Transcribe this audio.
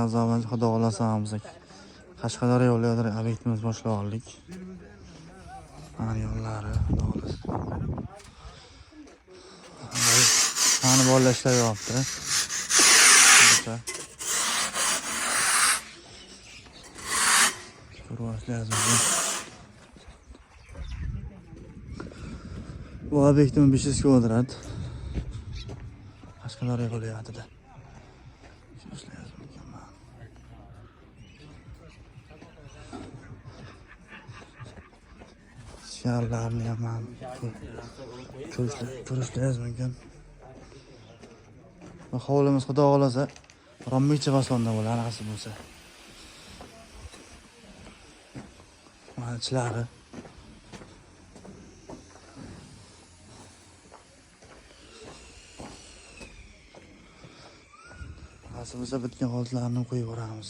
azoban xudo xolasa biz Qashqadaryo yo'lida obyektimiz boshlab oldik. Mana yo'llari xudo xolasa. Qani bolalar ishlayapti. Ko'rishlar lazım. Bu obyektim 500 kvadrat. Qashqadaryo viloyatida. Siyarlarni ham ko'rishlaringiz mumkin. Hovlimiz xudo xolasa Rommicha basonda bo'ladi, anaqasi bo'lsa. Mana ichlari. Asl bo'lsa bitgan hozlarni qo'yib yuboramiz.